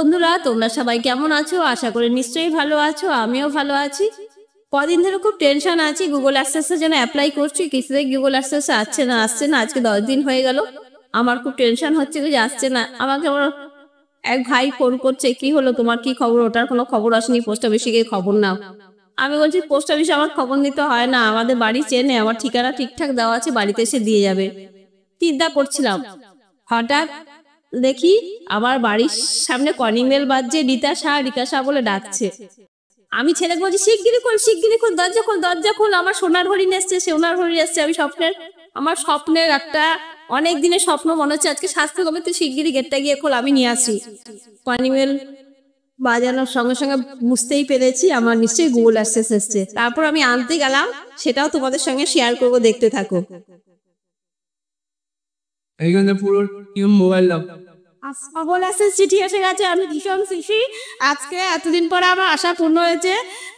বন্ধুরা তোমরা সবাই কেমন আছো? আশা করি নিশ্চয়ই ভালো আছো, আমিও ভালো আছি। কদিন ধরে খুব টেনশন আছি, গুগল অ্যাক্সেসের জন্য অ্যাপ্লাই করছি, কিছুতেই গুগল অ্যাক্সেস আসছে না। আজকে 10 দিন হয়ে গেল। আমার খুব টেনশন হচ্ছে যে আসছে না। আমাকে আমার এক ভাই ফোন করছে, কি হলো তোমার, কি খবর? ওটার কোনো খবর আসেনি, পোস্ট অফিসে গিয়ে খবর নাও। আমি বলছি পোস্ট অফিসে আমার খবর নিতে হয় না, আমাদের বাড়ি চেনে, আমার ঠিকানা ঠিকঠাক দেওয়া আছে, বাড়িতে এসে দিয়ে যাবে। চিন্তা করছিলাম, হঠাৎ দেখি আমার বাড়ির সামনে কলিং বেল বাজছে, রিতা শাহ বলে ডাকছে। আমি ছেলেকে বলছি শিগগিরি খোল, দরজা খোল, আমার সোনার হরিণ এসছে, আমি আমার স্বপ্নের একটা অনেক দিনের স্বপ্ন মনে হচ্ছে আজকে স্বাস্থ্য হবে, তুই শিগগিরি গেটটা গিয়ে খোল, আমি নিয়ে আসি। কলিং বেল বাজানোর সঙ্গে সঙ্গে বুঝতেই পেরেছি আমার নিশ্চয়ই গুগল অ্যাক্সেস এসছে। তারপর আমি আনতে গেলাম, সেটাও তোমাদের সঙ্গে শেয়ার করবো, দেখতে থাকো। এইখানে পুরো মোবাইল দাও। গুগল অ্যাক্সেস চিঠি এসে গেছে, আমি ভীষণ খুশি। আজকে এতদিন পরে আমার আশা পূর্ণ হয়েছে,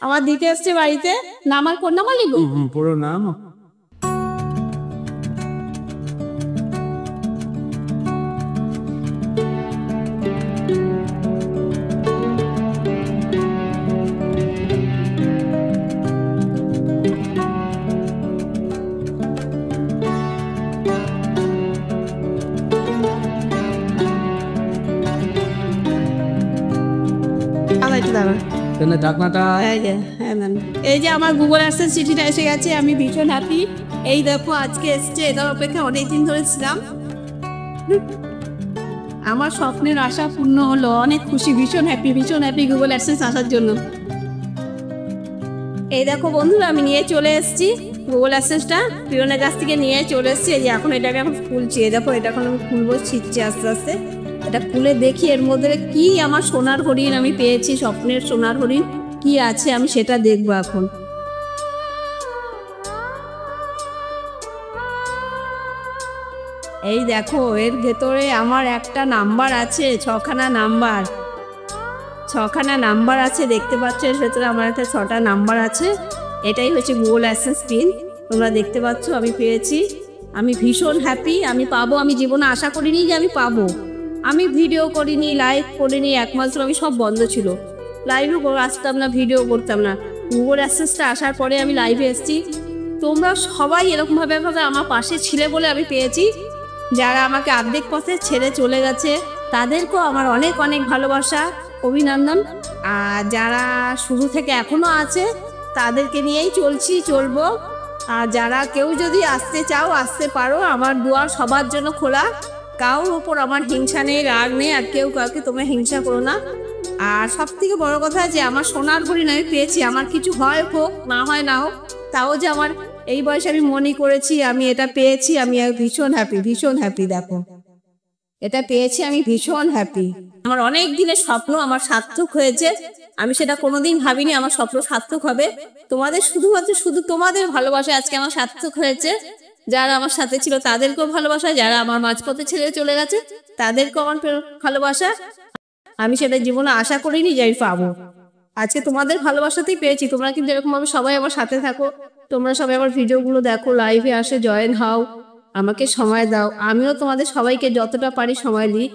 আমার দিতে এসছে বাড়িতে। আমার কোন নাম লিখবো? পুরো নাম এই যে আমার গুগল অ্যাক্সেস চিঠিটা এসে গেছে, আমি ভীষণ হ্যাপি। এই দেখো আজকে এসছে, এটার অপেক্ষা অনেকদিন ধরে ছিলাম। আমার স্বপ্নের আশা পূর্ণ হলো, অনেক খুশি, ভীষণ হ্যাপি গুগল অ্যাক্সেস আসার জন্য। এই দেখো বন্ধুরা, আমি নিয়ে চলে এসেছি গুগল অ্যাক্সেসটা, প্রিয়নের কাছ থেকে নিয়ে চলে এসেছি। এই যে এখন এটাকে এখন খুলছি, এই দেখো এটা এখন আমি খুলবো, ছিটছি আস্তে আস্তে। এটা খুলে দেখি এর মধ্যে কি আমার সোনার হরিণ আমি পেয়েছি, স্বপ্নের সোনার হরিণ কি আছে আমি সেটা দেখবো এখন। এই দেখো এর ভেতরে আমার একটা নাম্বার আছে, 6খানা নাম্বার আছে, দেখতে পাচ্ছ এর ভেতরে আমার একটা 6টা নাম্বার আছে। এটাই হচ্ছে গুগল অ্যাক্সেস পিন, তোমরা দেখতে পাচ্ছ আমি পেয়েছি। আমি ভীষণ হ্যাপি, আমি পাবো, আমি জীবনে আশা করিনি যে আমি পাবো। আমি ভিডিও করিনি, লাইভ করিনি, 1 মাস ধরে আমি সব বন্ধ ছিল, লাইভও আসতাম না, ভিডিও করতাম না। গুগল অ্যাক্সেসটা আসার পরে আমি লাইভে এসেছি। তোমরা সবাই এরকমভাবে আমার পাশে ছিলে বলে আমি পেয়েছি। যারা আমাকে অর্ধেক পথে ছেড়ে চলে গেছে তাদেরকেও আমার অনেক অনেক ভালোবাসা, অভিনন্দন। আর যারা শুরু থেকে এখনো আছে তাদেরকে নিয়েই চলবো। আর যারা কেউ যদি আসতে চাও আসতে পারো, আমার দুয়ার সবার জন্য খোলা। কারোর ওপর আমার হিংসা নেই, রাগ নেই, আর কেউ কাউকে তোমরা হিংসা করো না। আর সব থেকে বড় কথা যে আমার সোনার হরিণ আমি পেয়েছি, আমার কিছু হয় হোক না হয় না হোক, তাও যে আমার এই বয়সে আমি মনে করেছি আমি এটা পেয়েছি, আমি ভীষণ হ্যাপি। দেখো এটা পেয়েছি, আমি ভীষণ হ্যাপি। আমার অনেক দিনের স্বপ্ন আমার সার্থক হয়েছে, আমি সেটা কোনোদিন ভাবিনি আমার স্বপ্ন সার্থক হবে। তোমাদের শুধু তোমাদের ভালোবাসা আজকে আমার সার্থক হয়েছে। যারা আমার সাথে ছিল তাদেরকেও ভালোবাসা, যারা আমার মাঝপথে ছেড়ে চলে গেছে তাদেরকেও আমার ভালোবাসা। আমি সেটা জীবনে আশা করিনি যে আমি পাবো, আজকে তোমাদের ভালোবাসাতেই পেয়েছি। তোমরা কিন্তু এরকম ভাবে সবাই আমার সাথে থাকো, তোমরা সবাই আমার ভিডিওগুলো দেখো, লাইভে আসে জয়েন হও, আমাকে সময় দাও। আমিও তোমাদের সবাইকে যতটা পারি সময় দিই।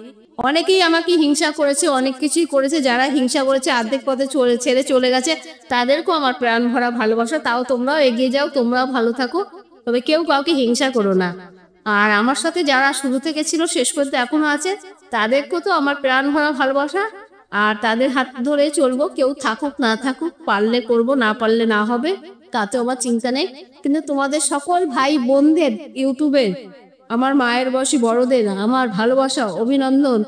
অনেকেই আমাকে হিংসা করেছে, অনেক কিছুই করেছে, যারা হিংসা করেছে অর্ধেক পথে ছেড়ে চলে গেছে তাদেরকেও আমার প্রাণ ভরা ভালোবাসা। তাও তোমরাও এগিয়ে যাও, তোমরাও ভালো থাকো, তবে কেউ কাউকে হিংসা করো না। আর আমার সাথে যারা শুরু থেকে ছিল শেষ করতে এখনো আছে তাদেরকেও তো আমার প্রাণ ভরা ভালোবাসা। আর তাদের হাত ধরে চলবো, কেউ থাকুক না থাকুক, পারলে করব, না পারলে না হবে, তাতে আমার চিন্তা নেই। কিন্তু তোমাদের সকল ভাই বোনদের, ইউটিউবের আমার মায়ের বয়সী বড়দের আমার ভালোবাসা, অভিনন্দন।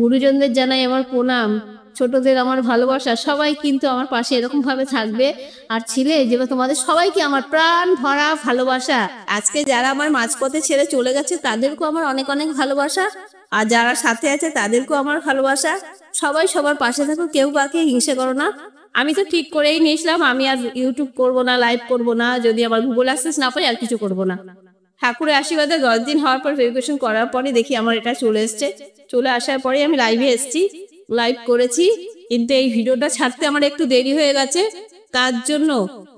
গুরুজনদের জানাই আমার প্রণাম, ছোটদের আমার ভালোবাসা। সবাই কিন্তু আমার পাশে এরকম ভাবে থাকবে আর ছিলে, যেভাবে তোমাদের সবাইকে আমার প্রাণ ভরা ভালোবাসা। আজকে যারা আমার মাঝপথে ছেড়ে চলে গেছে তাদেরকেও আমার অনেক অনেক ভালোবাসা, আর যারা সাথে আছে তাদেরকেও আমার ভালোবাসা। সবাই সবার পাশে থাকো, কেউ কাউকে হিংসে করো না। আমি তো ঠিক করেই নিয়েছিলাম আমি আর ইউটিউব করব না, লাইভ করব না, যদি আমার গুগল অ্যাক্সেস না পাই আর কিছু করব না। ঠাকুরের আশীর্বাদে 10 দিন হওয়ার পর ভেরিফিকেশন করার পরে দেখি আমার এটা চলে এসছে। চলে আসার পরে আমি লাইভে এসেছি, লাইভ করেছি। কিন্তু এই ভিডিওটা ছাড়তে আমার একটু দেরি হয়ে গেছে, তার জন্য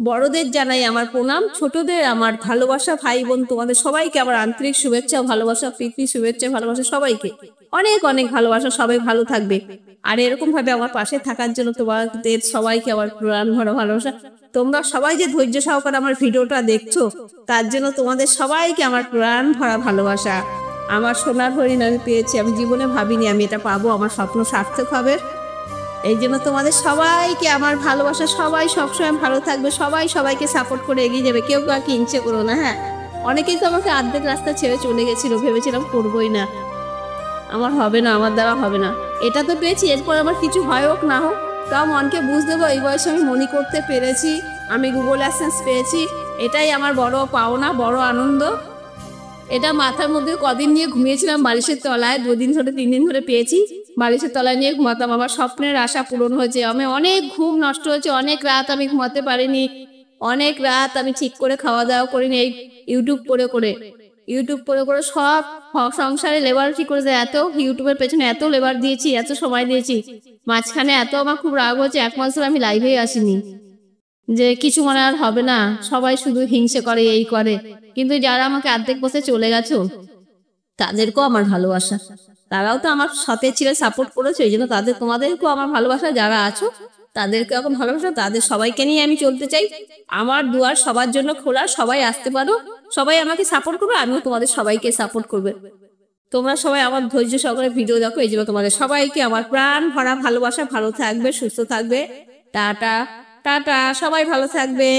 বড়দের জানাই আমার প্রণাম, ছোটদের আমার ভালোবাসা, ভাই বোন তোমাদের সবাইকে আমার আন্তরিক শুভেচ্ছা, ভালোবাসা, প্রীতি, শুভেচ্ছা, ভালোবাসা, সবাইকে অনেক অনেক ভালোবাসা। সবাই ভালো থাকবে আর এরকম ভাবে আমার পাশে থাকার জন্য তোমাদের সবাইকে আমার প্রাণ ভরা ভালোবাসা। তোমরা সবাই যে ধৈর্য সহকারে আমার ভিডিওটা দেখছো তার জন্য তোমাদের সবাইকে আমার প্রাণ ভরা ভালোবাসা। আমার সোনার হরিণ আমি পেয়েছি, আমি জীবনে ভাবিনি আমি এটা পাবো, আমার স্বপ্ন সার্থক হবে। এই জন্য তোমাদের সবাইকে আমার ভালোবাসা। সবাই সবসময় ভালো থাকবে, সবাই সবাইকে সাপোর্ট করে এগিয়ে যাবে, কেউ কাউকে ইচ্ছে করো না। হ্যাঁ, অনেকেই তো আমাকে অর্ধেক রাস্তা ছেড়ে চলে গেছিল, ভেবেছিলাম করবোই না, আমার হবে না, আমার দ্বারা হবে না। এটা তো পেয়েছি, এরপর আমার কিছু হয় হোক না হোক তাও মনকে বুঝতে দেবো এই বয়সে আমি মনি করতে পেরেছি, আমি গুগল অ্যাডসেন্স পেয়েছি, এটাই আমার বড় পাওনা, বড় আনন্দ। এটা মাথার মধ্যে কদিন নিয়ে ঘুমিয়েছিলাম বালিশের তলায়, 2 দিন ধরে 3 দিন ধরে পেয়েছি, বালিশের তলায় নিয়ে ঘুমাতাম। আমার স্বপ্নের আশা পূরণ হয়েছে, আমি অনেক ঘুম নষ্ট হয়েছে, অনেক রাত আমি ঘুমাতে পারিনি, অনেক রাত আমি ঠিক করে খাওয়া দাওয়া করিনি, এই ইউটিউব করে সব সংসারে লেবার ঠিক করে এত ইউটিউবের পেছনে এত লেবার দিয়েছি, এত সময় দিয়েছি, মাঝখানে এত আমার খুব রাগ হচ্ছে, 1 মাস ধরে আমি লাইভেই আসিনি, যে কিছু মনে আর হবে না, সবাই শুধু হিংসে করে, এই করে। কিন্তু যারা আমাকে অর্ধেক বসে চলে গেছো তাদেরকেও আমার ভালোবাসা, তারাও তো আমার সাথে ছিল, সাপোর্ট করেছো, এই জন্য তোমাদেরকেও আমার ভালোবাসা। যারা আছো তাদেরকে এখন ভালোবাসা, তাদের সবাইকে নিয়ে আমি চলতে চাই। আমার দুয়ার সবার জন্য খোলা, সবাই আসতে পারো, সবাই আমাকে সাপোর্ট করবে, আমিও তোমাদের সবাইকে সাপোর্ট করবে। তোমরা সবাই আমার ধৈর্য সহকারে ভিডিও দেখো, এই জন্য তোমাদের সবাইকে আমার প্রাণ ভরা ভালোবাসা। ভালো থাকবে, সুস্থ থাকবে, টাটা টাটা, সবাই ভালো থাকবে।